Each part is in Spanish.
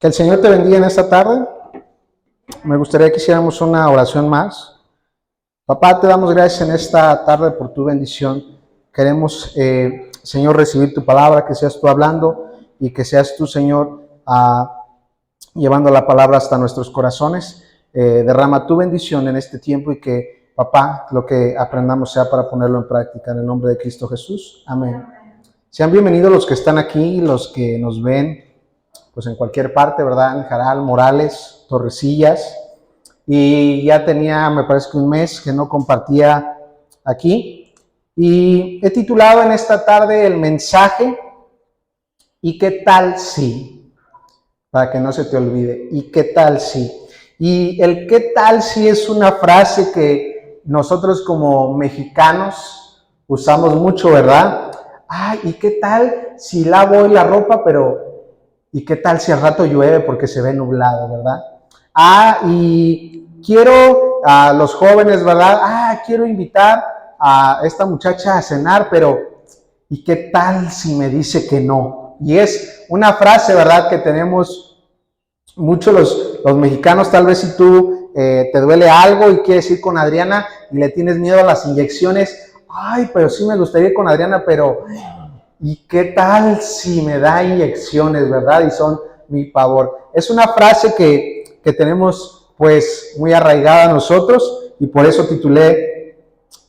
Que el Señor te bendiga en esta tarde. Me gustaría que hiciéramos una oración más. Papá, te damos gracias en esta tarde por tu bendición. Queremos, Señor, recibir tu palabra, que seas tú hablando y que seas tú, Señor, llevando la palabra hasta nuestros corazones. Derrama tu bendición en este tiempo y que, papá, lo que aprendamos sea para ponerlo en práctica. En el nombre de Cristo Jesús. Amén. Sean bienvenidos los que están aquí, los que nos ven pues en cualquier parte, ¿verdad? En Jaral, Morales, Torrecillas. Y ya tenía, me parece que un mes que no compartía aquí. Y he titulado en esta tarde el mensaje, ¿y qué tal si? Para que no se te olvide, ¿y qué tal si? Y el qué tal si es una frase que nosotros como mexicanos usamos mucho, ¿verdad? Ay, ¿y qué tal si lavo hoy la ropa, pero ¿y qué tal si al rato llueve porque se ve nublado, verdad? Y quiero a los jóvenes, ¿verdad? Quiero invitar a esta muchacha a cenar, pero ¿y qué tal si me dice que no? Y es una frase, ¿verdad?, que tenemos muchos los mexicanos. Tal vez si tú te duele algo y quieres ir con Adriana y le tienes miedo a las inyecciones, pero sí me gustaría ir con Adriana, pero ¿y qué tal si me da inyecciones, verdad? Y son mi pavor. Es una frase que tenemos pues muy arraigada a nosotros y por eso titulé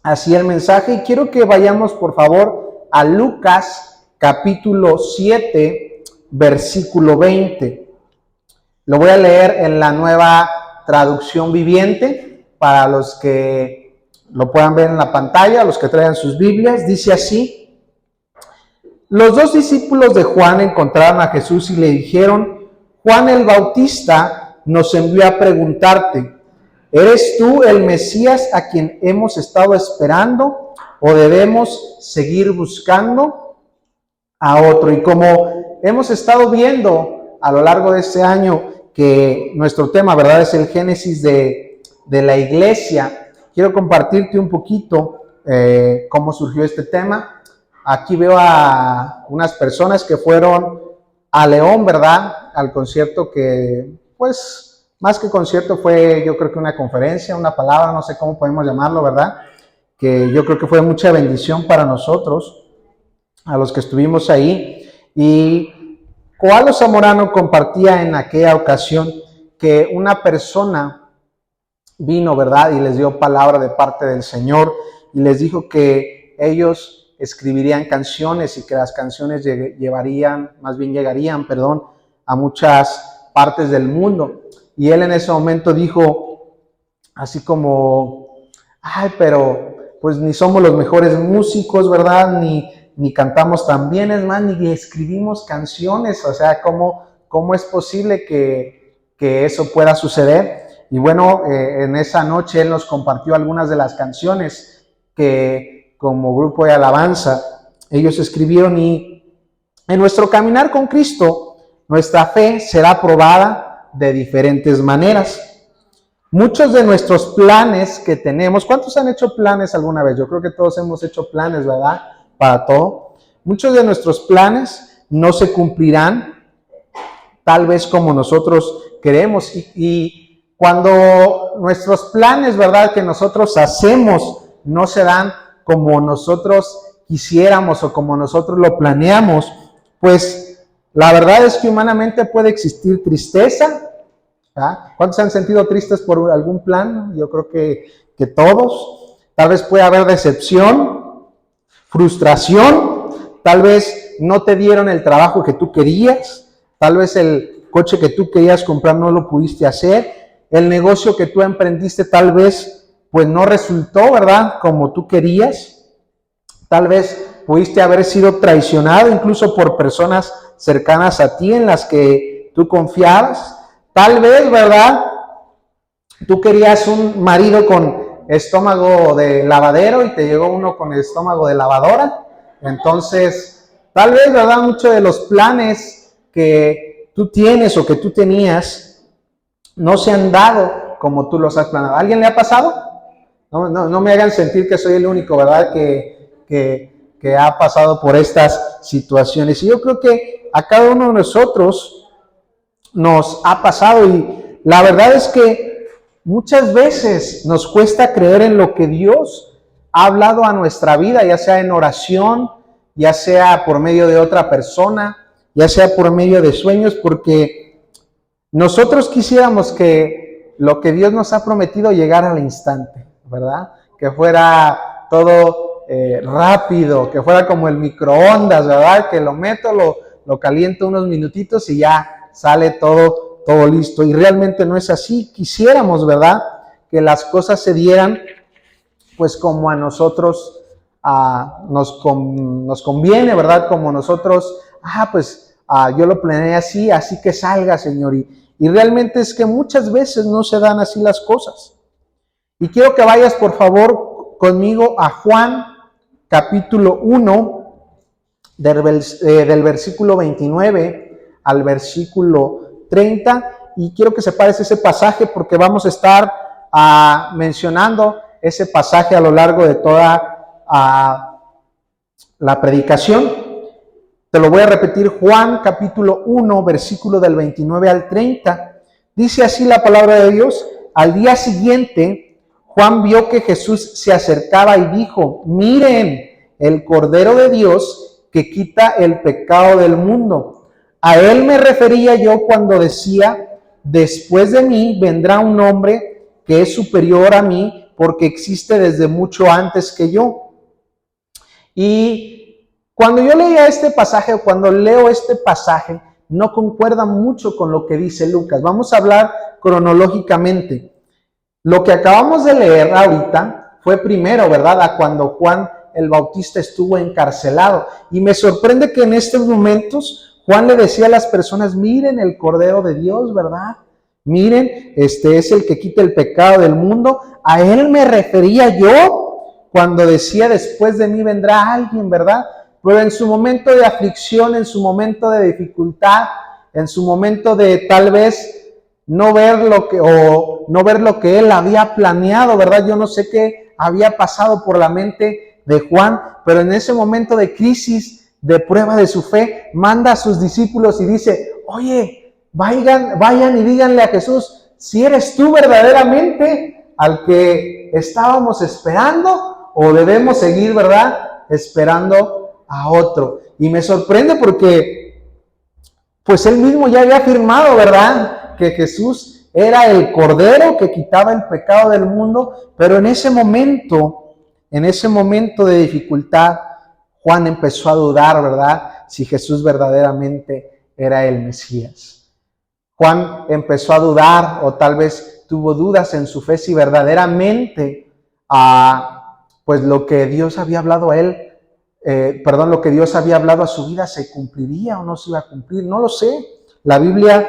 así el mensaje. Y quiero que vayamos por favor a Lucas capítulo 7, versículo 20. Lo voy a leer en la Nueva Traducción Viviente para los que lo puedan ver en la pantalla, los que traigan sus Biblias. Dice así: los dos discípulos de Juan encontraron a Jesús y le dijeron: Juan el Bautista nos envió a preguntarte, ¿eres tú el Mesías a quien hemos estado esperando o debemos seguir buscando a otro? Y como hemos estado viendo a lo largo de este año que nuestro tema, ¿verdad?, es el génesis de la iglesia, quiero compartirte un poquito cómo surgió este tema. Aquí veo a unas personas que fueron a León, ¿verdad?, al concierto que, pues, más que concierto fue, yo creo que una conferencia, una palabra, no sé cómo podemos llamarlo, ¿verdad?, que yo creo que fue mucha bendición para nosotros, a los que estuvimos ahí. Y Koalo Zamorano compartía en aquella ocasión que una persona vino, ¿verdad?, y les dio palabra de parte del Señor y les dijo que ellos escribirían canciones y que las canciones llegarían a muchas partes del mundo. Y él en ese momento dijo, así como, pero pues ni somos los mejores músicos, ¿verdad? Ni cantamos tan bien, es más, ni escribimos canciones. O sea, ¿cómo es posible que eso pueda suceder? Y bueno, en esa noche él nos compartió algunas de las canciones que como grupo de alabanza ellos escribieron. Y en nuestro caminar con Cristo, nuestra fe será probada de diferentes maneras. Muchos de nuestros planes que tenemos, ¿cuántos han hecho planes alguna vez? Yo creo que todos hemos hecho planes, ¿verdad?, para todo. Muchos de nuestros planes no se cumplirán tal vez como nosotros queremos. Y cuando nuestros planes, ¿verdad?, que nosotros hacemos no se dan como nosotros quisiéramos o como nosotros lo planeamos, pues la verdad es que humanamente puede existir tristeza. ¿Cuántos se han sentido tristes por algún plan? Yo creo que todos. Tal vez puede haber decepción, frustración, tal vez no te dieron el trabajo que tú querías, tal vez el coche que tú querías comprar no lo pudiste hacer, el negocio que tú emprendiste tal vez pues no resultó, ¿verdad?, como tú querías. Tal vez pudiste haber sido traicionado incluso por personas cercanas a ti en las que tú confiabas. Tal vez, ¿verdad?, tú querías un marido con estómago de lavadero y te llegó uno con estómago de lavadora. Entonces, tal vez, ¿verdad?, muchos de los planes que tú tienes o que tú tenías no se han dado como tú los has planeado. ¿A alguien le ha pasado? No me hagan sentir que soy el único, ¿verdad?, que ha pasado por estas situaciones. Y yo creo que a cada uno de nosotros nos ha pasado y la verdad es que muchas veces nos cuesta creer en lo que Dios ha hablado a nuestra vida, ya sea en oración, ya sea por medio de otra persona, ya sea por medio de sueños, porque nosotros quisiéramos que lo que Dios nos ha prometido llegara al instante, ¿verdad? Que fuera todo rápido, que fuera como el microondas, ¿verdad? Que lo meto, lo caliento unos minutitos y ya sale todo listo. Y realmente no es así. Quisiéramos, ¿verdad? Que las cosas se dieran pues como a nosotros nos conviene, ¿verdad? Como nosotros, yo lo planeé así que salga, Señor. Y realmente es que muchas veces no se dan así las cosas. Y quiero que vayas, por favor, conmigo a Juan, capítulo 1, del versículo 29 al versículo 30. Y quiero que separes ese pasaje porque vamos a estar mencionando ese pasaje a lo largo de toda la predicación. Te lo voy a repetir, Juan capítulo 1, versículo del 29 al 30. Dice así la palabra de Dios: al día siguiente, Juan vio que Jesús se acercaba y dijo: miren, el Cordero de Dios que quita el pecado del mundo. A él me refería yo cuando decía: después de mí vendrá un hombre que es superior a mí, porque existe desde mucho antes que yo. Y cuando yo leía este pasaje, o cuando leo este pasaje, no concuerda mucho con lo que dice Lucas. Vamos a hablar cronológicamente. Lo que acabamos de leer ahorita fue primero, ¿verdad?, a cuando Juan el Bautista estuvo encarcelado. Y me sorprende que en estos momentos Juan le decía a las personas: miren el Cordero de Dios, ¿verdad? Miren, este es el que quita el pecado del mundo. A él me refería yo cuando decía: después de mí vendrá alguien, ¿verdad? Pero en su momento de aflicción, en su momento de dificultad, en su momento de tal vez no ver lo que él había planeado, ¿verdad? Yo no sé qué había pasado por la mente de Juan, pero en ese momento de crisis, de prueba de su fe, manda a sus discípulos y dice: oye, vayan y díganle a Jesús si eres tú verdaderamente al que estábamos esperando o debemos seguir, ¿verdad?, esperando a otro. Y me sorprende porque pues él mismo ya había afirmado, ¿verdad?, que Jesús era el Cordero que quitaba el pecado del mundo, pero en ese momento de dificultad, Juan empezó a dudar, ¿verdad?, si Jesús verdaderamente era el Mesías. Juan empezó a dudar, o tal vez tuvo dudas en su fe, si verdaderamente pues lo que Dios había hablado a él, lo que Dios había hablado a su vida se cumpliría o no se iba a cumplir. No lo sé, la Biblia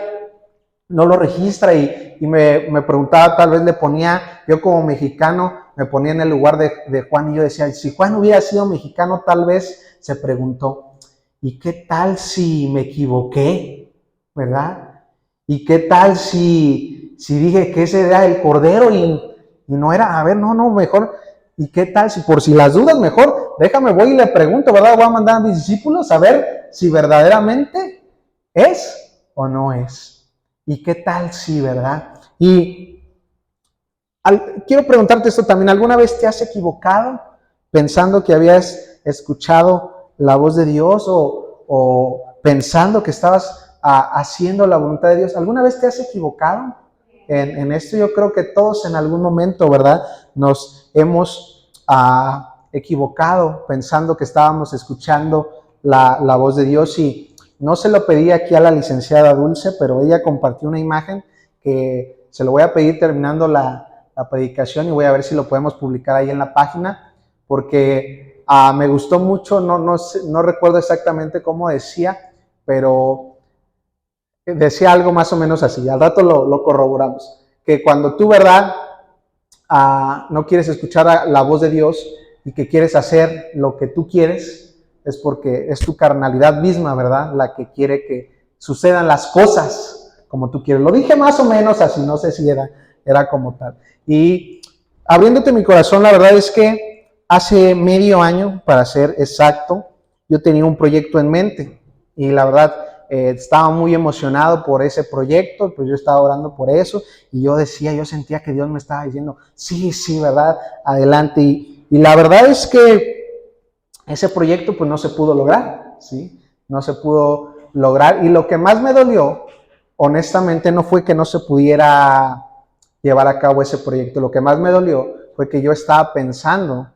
no lo registra y me preguntaba, tal vez le ponía, yo como mexicano, me ponía en el lugar de Juan y yo decía: si Juan hubiera sido mexicano, tal vez se preguntó: ¿y qué tal si me equivoqué? ¿Verdad? ¿Y qué tal si dije que ese era el Cordero y no era? A ver, no, mejor. ¿Y qué tal si, por si las dudas, mejor déjame, voy y le pregunto, ¿verdad? Voy a mandar a mis discípulos a ver si verdaderamente es o no es. ¿Y qué tal si, verdad? Y quiero preguntarte esto también: ¿alguna vez te has equivocado pensando que habías escuchado la voz de Dios o pensando que estabas haciendo la voluntad de Dios? ¿Alguna vez te has equivocado? En esto yo creo que todos en algún momento, ¿verdad?, nos hemos equivocado pensando que estábamos escuchando la voz de Dios. Y no se lo pedí aquí a la licenciada Dulce, pero ella compartió una imagen que se lo voy a pedir terminando la predicación y voy a ver si lo podemos publicar ahí en la página, porque me gustó mucho. No recuerdo exactamente cómo decía, pero decía algo más o menos así. Al rato lo corroboramos, que cuando tú, ¿verdad?, no quieres escuchar la voz de Dios y que quieres hacer lo que tú quieres, es porque es tu carnalidad misma, ¿verdad?, la que quiere que sucedan las cosas como tú quieres. Lo dije más o menos así, no sé si era como tal. Y abriéndote mi corazón, la verdad es que hace medio año, para ser exacto, yo tenía un proyecto en mente y la verdad estaba muy emocionado por ese proyecto, pues yo estaba orando por eso y yo sentía que Dios me estaba diciendo, sí, ¿verdad? Adelante. Y la verdad es que ese proyecto pues no se pudo lograr, ¿sí? No se pudo lograr y lo que más me dolió, honestamente, no fue que no se pudiera llevar a cabo ese proyecto. Lo que más me dolió fue que yo estaba pensando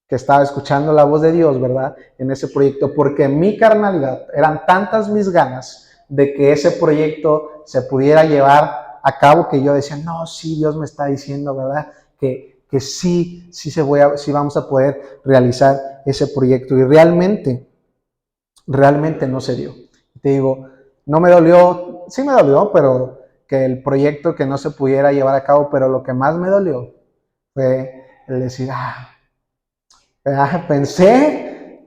que estaba escuchando la voz de Dios, ¿verdad? En ese proyecto, porque en mi carnalidad eran tantas mis ganas de que ese proyecto se pudiera llevar a cabo que yo decía, no, sí, Dios me está diciendo, ¿verdad? Que sí vamos a poder realizar ese proyecto. Y realmente no se dio. Te digo, no me dolió, sí me dolió, pero que el proyecto que no se pudiera llevar a cabo, pero lo que más me dolió fue el decir,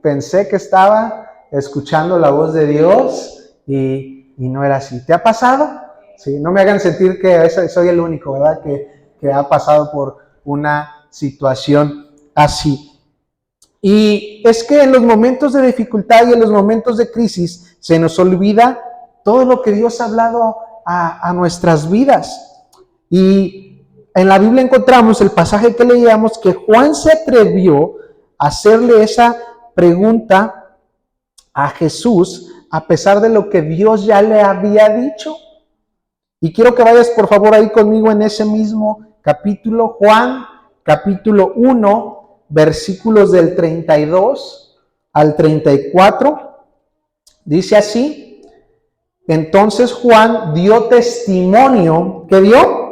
pensé que estaba escuchando la voz de Dios y no era así. ¿Te ha pasado? Sí, no me hagan sentir que soy el único, ¿verdad? Que ha pasado por una situación así. Y es que en los momentos de dificultad y en los momentos de crisis se nos olvida todo lo que Dios ha hablado a nuestras vidas. Y en la Biblia encontramos el pasaje que leíamos que Juan se atrevió a hacerle esa pregunta a Jesús a pesar de lo que Dios ya le había dicho. Y quiero que vayas por favor ahí conmigo en ese mismo capítulo, Juan capítulo 1, versículos del 32 al 34. Dice así: entonces Juan dio testimonio, ¿qué dio?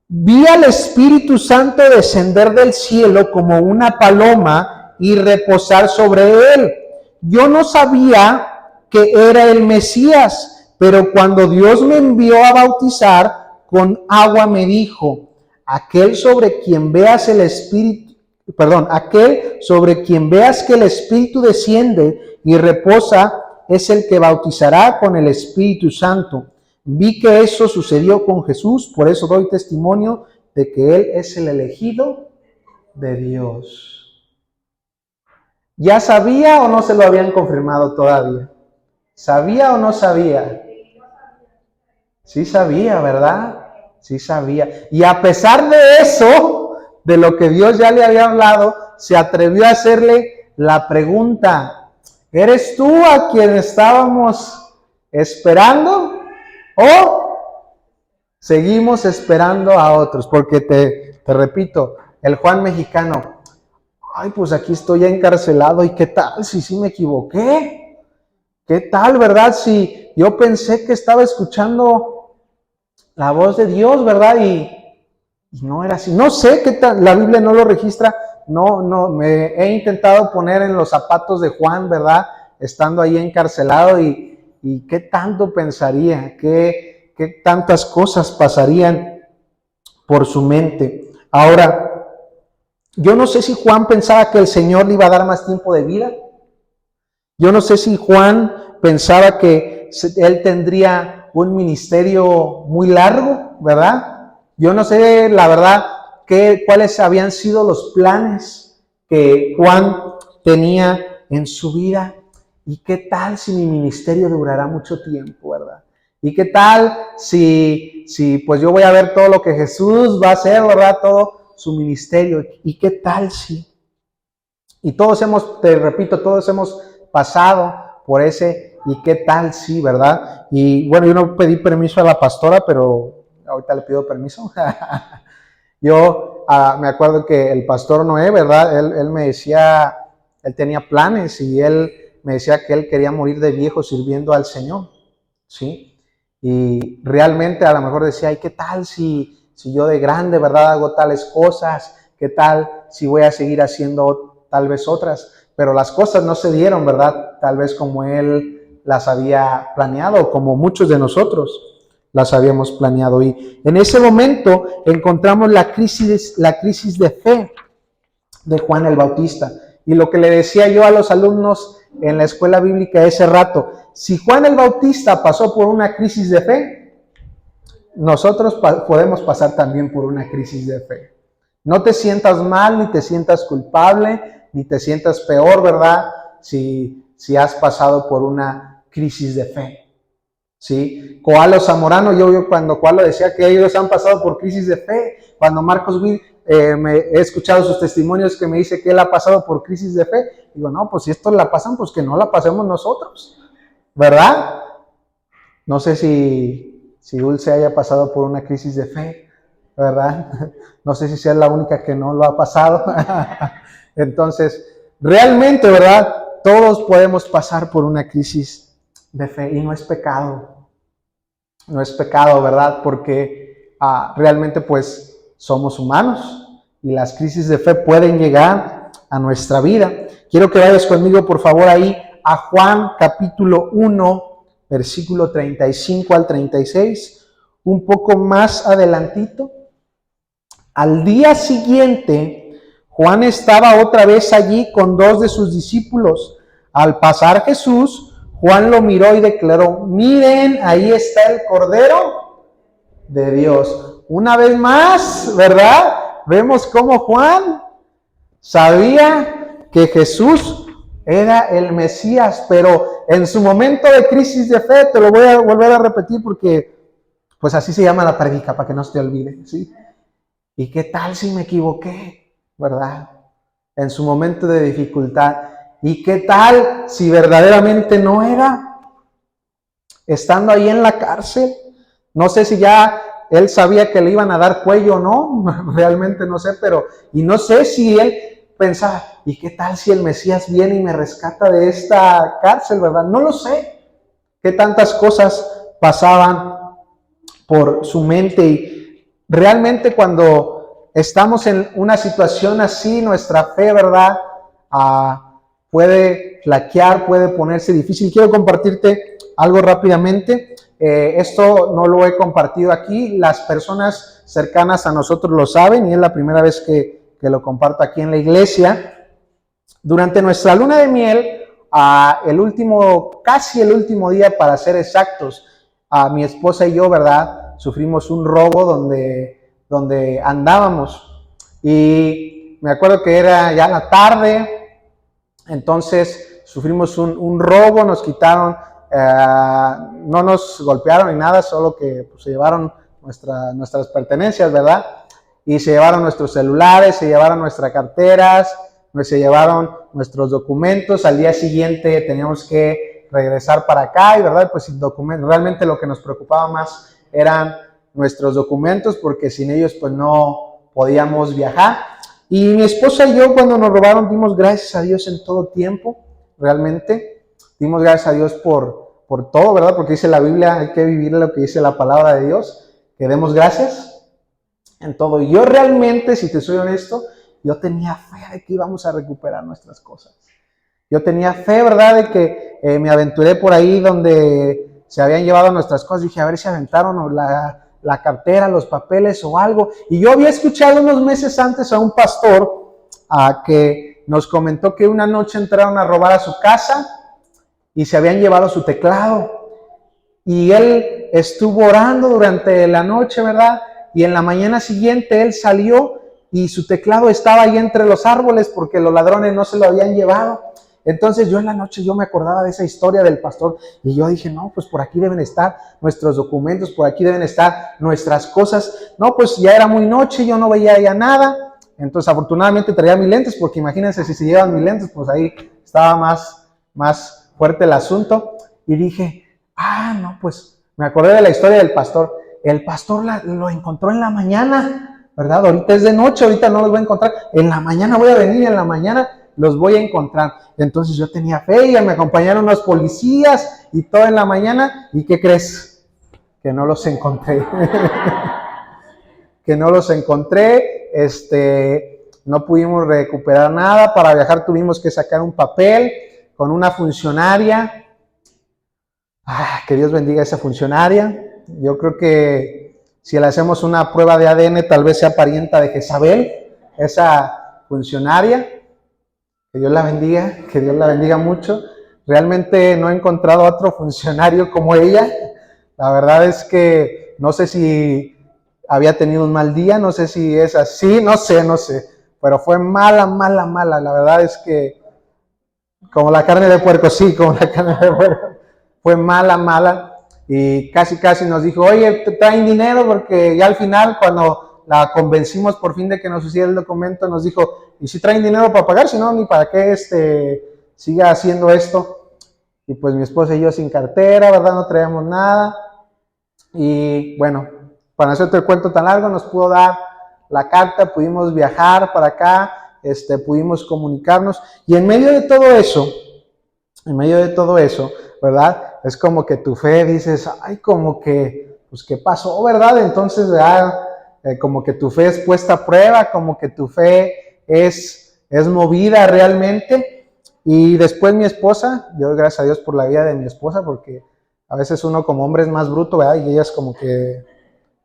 Vi al Espíritu Santo descender del cielo como una paloma y reposar sobre él. Yo no sabía que era el Mesías, pero cuando Dios me envió a bautizar con agua me dijo, aquel sobre quien veas que el Espíritu desciende y reposa es el que bautizará con el Espíritu Santo. Vi que eso sucedió con Jesús, por eso doy testimonio de que Él es el elegido de Dios. ¿Ya sabía o no se lo habían confirmado todavía? ¿Sabía o no sabía? Sí sabía, ¿verdad? Sí sabía. Y a pesar de eso, de lo que Dios ya le había hablado, se atrevió a hacerle la pregunta, ¿eres tú a quien estábamos esperando o seguimos esperando a otros? Porque te repito, el Juan mexicano, pues aquí estoy ya encarcelado y ¿qué tal si sí me equivoqué? ¿Qué tal, verdad? Si yo pensé que estaba escuchando la voz de Dios, ¿verdad? Y no era así. No sé qué tal, la Biblia no lo registra. No, me he intentado poner en los zapatos de Juan, ¿verdad? Estando ahí encarcelado y qué tanto pensaría, qué tantas cosas pasarían por su mente. Ahora, yo no sé si Juan pensaba que el Señor le iba a dar más tiempo de vida. Yo no sé si Juan pensaba que él tendría un ministerio muy largo, ¿verdad? Yo no sé, la verdad, cuáles habían sido los planes que Juan tenía en su vida. ¿Y qué tal si mi ministerio durará mucho tiempo, verdad? ¿Y qué tal si pues yo voy a ver todo lo que Jesús va a hacer, ¿verdad? Todo su ministerio. ¿Y qué tal si? Y todos hemos pasado por ese, y qué tal si, ¿verdad? Y bueno, yo no pedí permiso a la pastora, pero ahorita le pido permiso. Yo me acuerdo que el pastor Noé, ¿verdad? Él me decía, él tenía planes y él me decía que él quería morir de viejo sirviendo al Señor, ¿sí? Y realmente a lo mejor decía, ¿y qué tal si yo de grande, ¿verdad? Hago tales cosas, ¿qué tal si voy a seguir haciendo tal vez otras? Pero las cosas no se dieron, ¿verdad? Tal vez como él las había planeado, como muchos de nosotros las habíamos planeado. Y en ese momento encontramos la crisis de fe de Juan el Bautista. Y lo que le decía yo a los alumnos en la escuela bíblica ese rato, si Juan el Bautista pasó por una crisis de fe, nosotros podemos pasar también por una crisis de fe. No te sientas mal, ni te sientas culpable, ni te sientas peor, ¿verdad? Si si has pasado por una crisis de fe. ¿Sí? Koalo Zamorano, yo cuando Koalo decía que ellos han pasado por crisis de fe, cuando Marcos Witt, he escuchado sus testimonios que me dice que él ha pasado por crisis de fe, digo, no, pues si estos la pasan, pues que no la pasemos nosotros, ¿verdad? No sé si Dulce haya pasado por una crisis de fe, ¿verdad? No sé si sea la única que no lo ha pasado. Entonces, realmente, ¿verdad? Todos podemos pasar por una crisis de fe y no es pecado. No es pecado, ¿verdad? Porque realmente pues somos humanos y las crisis de fe pueden llegar a nuestra vida. Quiero que vayas conmigo, por favor, ahí a Juan capítulo 1, versículo 35 al 36, un poco más adelantito. Al día siguiente, Juan estaba otra vez allí con 2 de sus discípulos. Al pasar Jesús, Juan lo miró y declaró, miren, ahí está el Cordero de Dios. Una vez más, ¿verdad? Vemos cómo Juan sabía que Jesús era el Mesías, pero en su momento de crisis de fe, te lo voy a volver a repetir porque pues así se llama la prédica, para que no se te olvide, ¿sí? ¿Y qué tal si me equivoqué? ¿Verdad? En su momento de dificultad. ¿Y qué tal si verdaderamente no era? Estando ahí en la cárcel, no sé si ya él sabía que le iban a dar cuello o no, realmente no sé, pero, y no sé si él pensaba, ¿y qué tal si el Mesías viene y me rescata de esta cárcel, verdad? No lo sé, qué tantas cosas pasaban por su mente y realmente cuando estamos en una situación así, nuestra fe, ¿verdad? Puede flaquear, puede ponerse difícil. Quiero compartirte algo rápidamente. Esto no lo he compartido aquí. Las personas cercanas a nosotros lo saben y es la primera vez que lo comparto aquí en la iglesia. Durante nuestra luna de miel, casi el último día para ser exactos, mi esposa y yo, ¿verdad? Sufrimos un robo donde andábamos y me acuerdo que era ya la tarde, entonces sufrimos un robo, nos quitaron, no nos golpearon ni nada, solo que pues, se llevaron nuestras pertenencias, ¿verdad? Y se llevaron nuestros celulares, se llevaron nuestras carteras, se llevaron nuestros documentos. Al día siguiente teníamos que regresar para acá y, ¿verdad? Pues sin documentos, realmente lo que nos preocupaba más eran nuestros documentos porque sin ellos pues no podíamos viajar. Y mi esposa y yo cuando nos robaron dimos gracias a Dios en todo tiempo, realmente. Dimos gracias a Dios por todo, ¿verdad? Porque dice la Biblia, hay que vivir lo que dice la palabra de Dios, que demos gracias en todo. Y yo realmente, si te soy honesto, yo tenía fe de que íbamos a recuperar nuestras cosas. Yo tenía fe, ¿verdad? De que me aventuré por ahí donde se habían llevado nuestras cosas. Dije, a ver si aventaron la cartera, los papeles o algo. Y yo había escuchado unos meses antes a un pastor que nos comentó que una noche entraron a robar a su casa y se habían llevado su teclado. Y él estuvo orando durante la noche, ¿verdad? Y en la mañana siguiente él salió y su teclado estaba ahí entre los árboles porque los ladrones no se lo habían llevado. Entonces yo en la noche yo me acordaba de esa historia del pastor y yo dije, no, pues por aquí deben estar nuestros documentos, por aquí deben estar nuestras cosas. No, pues ya era muy noche, yo no veía ya nada. Entonces afortunadamente traía mis lentes porque imagínense si se llevan mis lentes, pues ahí estaba más fuerte el asunto. Y dije, no, pues me acordé de la historia del pastor. El pastor lo encontró en la mañana, ¿verdad? Ahorita es de noche, ahorita no los voy a encontrar. En la mañana voy a venir, en la mañana los voy a encontrar. Entonces yo tenía fe y me acompañaron unos policías y todo en la mañana. ¿Y qué crees? Que no los encontré. Que no los encontré. No pudimos recuperar nada. Para viajar tuvimos que sacar un papel con una funcionaria. Que Dios bendiga a esa funcionaria. Yo creo que si le hacemos una prueba de ADN, tal vez sea parienta de Jezabel, esa funcionaria. Que Dios la bendiga mucho. Realmente no he encontrado a otro funcionario como ella. La verdad es que no sé si había tenido un mal día, no sé si es así, no sé, pero fue mala. La verdad es que Como la carne de puerco, sí, como la carne de puerco. Fue mala, mala. Y casi nos dijo, oye, te traen dinero, porque ya al final, cuando la convencimos por fin de que nos hiciera el documento, nos dijo, ¿y si traen dinero para pagar? Si no, ni para qué siga haciendo esto. Y pues mi esposa y yo sin cartera, ¿verdad? No traíamos nada. Y bueno, para no hacerte el cuento tan largo, nos pudo dar la carta, pudimos viajar para acá, pudimos comunicarnos. Y en medio de todo eso, ¿verdad? Es como que tu fe dices, ay, como que, pues, ¿qué pasó, verdad? Entonces, ¿verdad? Como que tu fe es puesta a prueba, como que tu fe es movida realmente. Y después mi esposa, yo doy gracias a Dios por la vida de mi esposa, porque a veces uno como hombre es más bruto, ¿verdad? Y ellas como que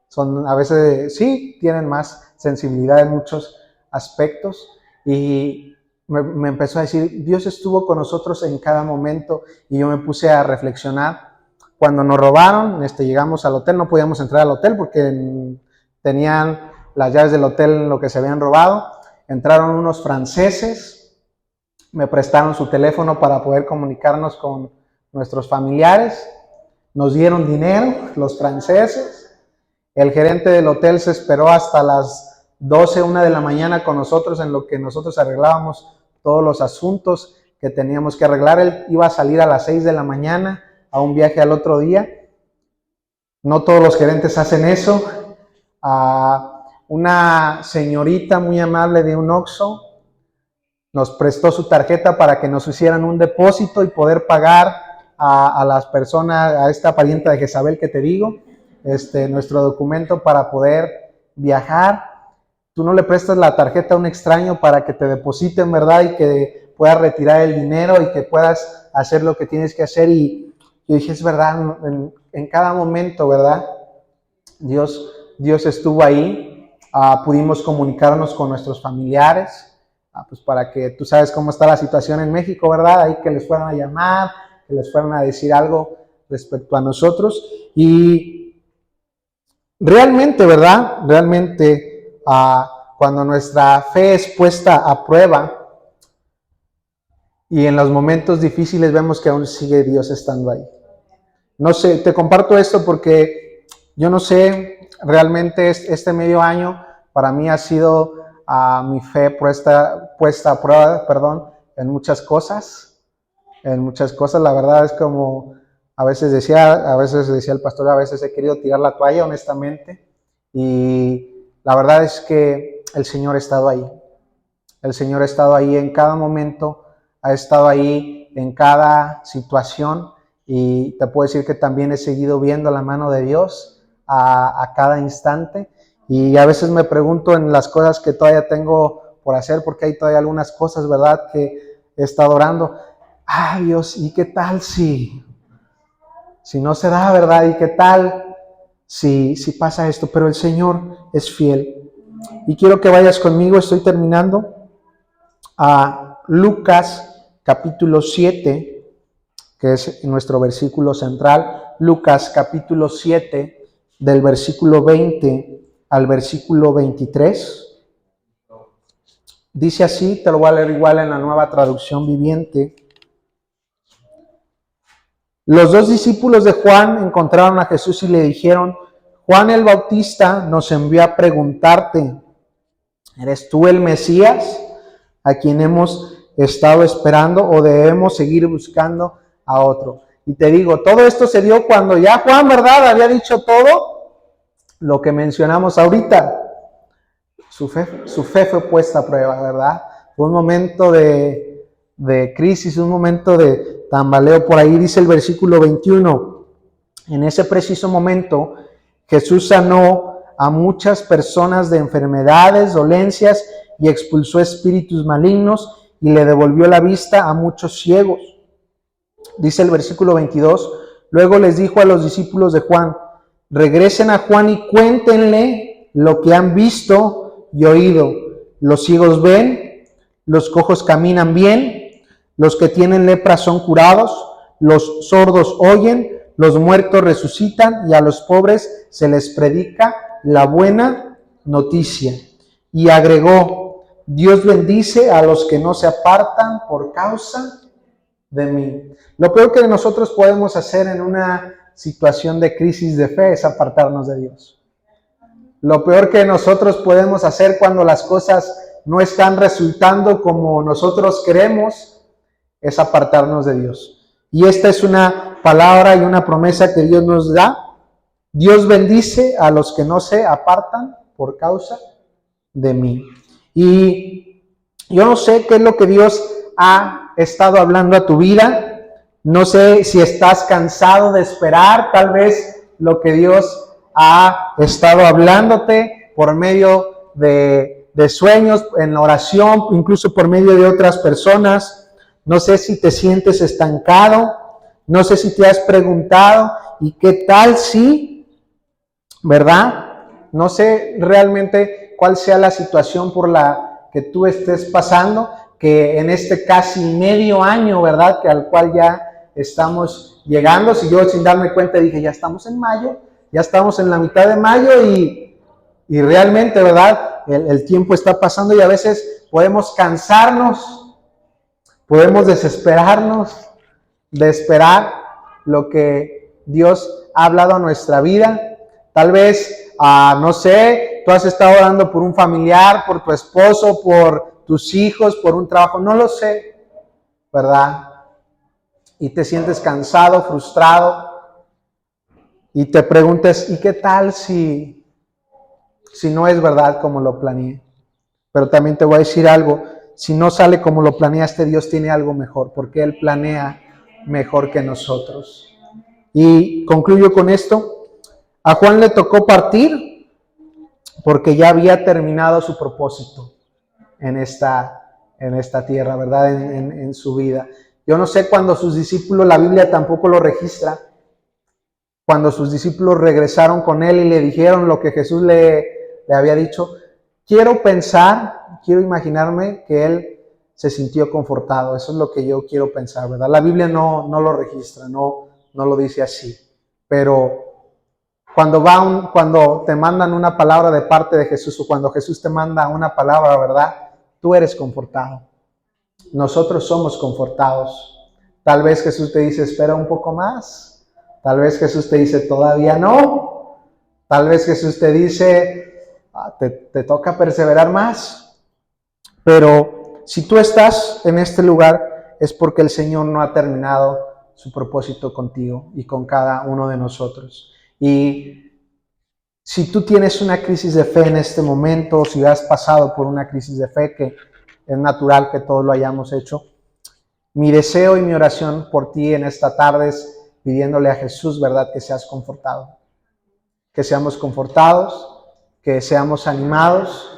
son, a veces, sí, tienen más sensibilidad en muchos aspectos. Y me empezó a decir, Dios estuvo con nosotros en cada momento. Y yo me puse a reflexionar. Cuando nos robaron, llegamos al hotel, no podíamos entrar al hotel porque tenían las llaves del hotel en lo que se habían robado. Entraron unos franceses, me prestaron su teléfono para poder comunicarnos con nuestros familiares. Nos dieron dinero, los franceses. El gerente del hotel se esperó hasta las 12, 1 de la mañana con nosotros, en lo que nosotros arreglábamos todos los asuntos que teníamos que arreglar. Él iba a salir a las 6 de la mañana a un viaje al otro día. No todos los gerentes hacen eso. Una señorita muy amable de un Oxxo nos prestó su tarjeta para que nos hicieran un depósito y poder pagar a las personas, a esta parienta de Jezabel que te digo, nuestro documento para poder viajar. Tú no le prestas la tarjeta a un extraño para que te depositen, ¿verdad? Y que puedas retirar el dinero y que puedas hacer lo que tienes que hacer. Y yo dije, es verdad, en cada momento, ¿verdad? Dios estuvo ahí. Pudimos comunicarnos con nuestros familiares, pues para que tú sabes cómo está la situación en México, ¿verdad? Ahí que les fueran a llamar, que les fueran a decir algo respecto a nosotros. Y realmente, ¿verdad? Realmente, cuando nuestra fe es puesta a prueba y en los momentos difíciles vemos que aún sigue Dios estando ahí. No sé, te comparto esto porque yo no sé, realmente este medio año para mí ha sido mi fe puesta a prueba, en muchas cosas. La verdad es como a veces decía el pastor, a veces he querido tirar la toalla, honestamente. Y la verdad es que el Señor ha estado ahí. El Señor ha estado ahí en cada momento, ha estado ahí en cada situación. Y te puedo decir que también he seguido viendo la mano de Dios a cada instante. Y a veces me pregunto en las cosas que todavía tengo por hacer, porque hay todavía algunas cosas, ¿verdad?, que he estado orando. Ay, Dios, ¿y qué tal si no se da, verdad? ¿Y qué tal si pasa esto? Pero el Señor es fiel. Y quiero que vayas conmigo, estoy terminando, a Lucas capítulo 7, que es nuestro versículo central. Lucas capítulo 7, del versículo 20 al versículo 23. Dice así, te lo voy a leer igual en la Nueva Traducción Viviente. Los dos discípulos de Juan encontraron a Jesús y le dijeron, Juan el Bautista nos envió a preguntarte, ¿eres tú el Mesías a quien hemos estado esperando o debemos seguir buscando a otro? Y te digo, todo esto se dio cuando ya Juan, ¿verdad?, había dicho todo lo que mencionamos ahorita. Su fe fue puesta a prueba, ¿verdad? Fue un momento de crisis, un momento de tambaleo. Por ahí dice el versículo 21, en ese preciso momento Jesús sanó a muchas personas de enfermedades, dolencias y expulsó espíritus malignos y le devolvió la vista a muchos ciegos. Dice el versículo 22, luego les dijo a los discípulos de Juan, regresen a Juan y cuéntenle lo que han visto y oído. Los ciegos ven, los cojos caminan bien, los que tienen lepra son curados, los sordos oyen, los muertos resucitan y a los pobres se les predica la buena noticia. Y agregó, Dios bendice a los que no se apartan por causa de mí. Lo peor que nosotros podemos hacer en una situación de crisis de fe es apartarnos de Dios. Lo peor que nosotros podemos hacer cuando las cosas no están resultando como nosotros queremos es apartarnos de Dios. Y esta es una palabra y una promesa que Dios nos da. Dios bendice a los que no se apartan por causa de mí. Y yo no sé qué es lo que Dios ha estado hablando a tu vida. No sé si estás cansado de esperar, tal vez lo que Dios ha estado hablándote por medio de sueños, en la oración, incluso por medio de otras personas. No sé si te sientes estancado, no sé si te has preguntado, ¿y qué tal si? ¿Verdad? No sé realmente cuál sea la situación por la que tú estés pasando, que en este casi medio año, ¿verdad?, que al cual ya estamos llegando. Si yo sin darme cuenta dije, ya estamos en mayo, ya estamos en la mitad de mayo y realmente, ¿verdad?, el tiempo está pasando y a veces podemos cansarnos, podemos desesperarnos de esperar lo que Dios ha hablado a nuestra vida. Tal vez, no sé, tú has estado orando por un familiar, por tu esposo, por tus hijos, por un trabajo, no lo sé, ¿verdad? Y te sientes cansado, frustrado y te preguntas, ¿y qué tal si no es verdad como lo planeé? Pero también te voy a decir algo, si no sale como lo planeaste, Dios tiene algo mejor, porque Él planea mejor que nosotros. Y concluyo con esto. A Juan le tocó partir porque ya había terminado su propósito en esta tierra, ¿verdad? En su vida. Yo no sé cuando sus discípulos, la Biblia tampoco lo registra, cuando sus discípulos regresaron con Él y le dijeron lo que Jesús le había dicho. Quiero pensar, quiero imaginarme que Él se sintió confortado. Eso es lo que yo quiero pensar, ¿verdad? La Biblia no lo registra, no lo dice así. Pero cuando te mandan una palabra de parte de Jesús o cuando Jesús te manda una palabra, ¿verdad?, tú eres confortado. Nosotros somos confortados. Tal vez Jesús te dice, espera un poco más. Tal vez Jesús te dice, todavía no. Tal vez Jesús te dice, te toca perseverar más. Pero si tú estás en este lugar es porque el Señor no ha terminado su propósito contigo y con cada uno de nosotros. Y si tú tienes una crisis de fe en este momento, si has pasado por una crisis de fe, que es natural que todos lo hayamos hecho, mi deseo y mi oración por ti en esta tarde es pidiéndole a Jesús, ¿verdad?, que seas confortado. Que seamos confortados, que seamos animados,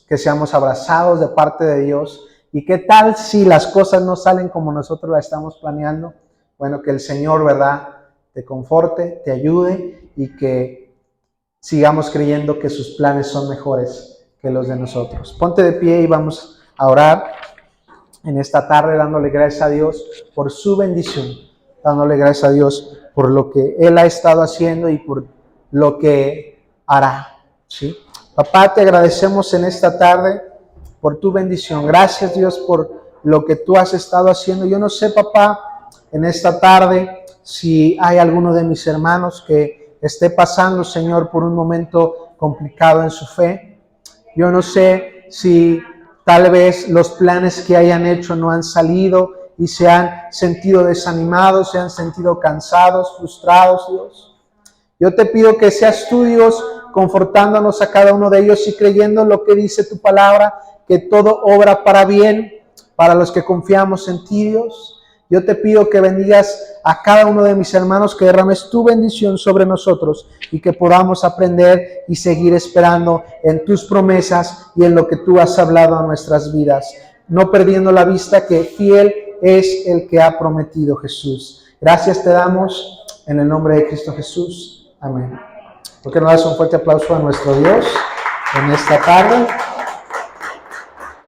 que seamos abrazados de parte de Dios. ¿Y qué tal si las cosas no salen como nosotros las estamos planeando? Bueno, que el Señor, ¿verdad?, te conforte, te ayude y que sigamos creyendo que sus planes son mejores que los de nosotros. Ponte de pie y vamos a orar en esta tarde dándole gracias a Dios por su bendición, dándole gracias a Dios por lo que Él ha estado haciendo y por lo que hará, ¿sí? Papá, te agradecemos en esta tarde por tu bendición. Gracias, Dios, por lo que tú has estado haciendo. Yo no sé, papá, en esta tarde si hay alguno de mis hermanos que esté pasando, Señor, por un momento complicado en su fe. Yo no sé si tal vez los planes que hayan hecho no han salido y se han sentido desanimados, se han sentido cansados, frustrados, Dios. Yo te pido que seas tú, Dios, confortándonos a cada uno de ellos y creyendo lo que dice tu palabra, que todo obra para bien para los que confiamos en ti, Dios. Yo te pido que bendigas a cada uno de mis hermanos, que derrames tu bendición sobre nosotros y que podamos aprender y seguir esperando en tus promesas y en lo que tú has hablado a nuestras vidas, no perdiendo la vista que fiel es el que ha prometido, Jesús. Gracias te damos en el nombre de Cristo Jesús. Amén. ¿Por qué no das un fuerte aplauso a nuestro Dios en esta tarde?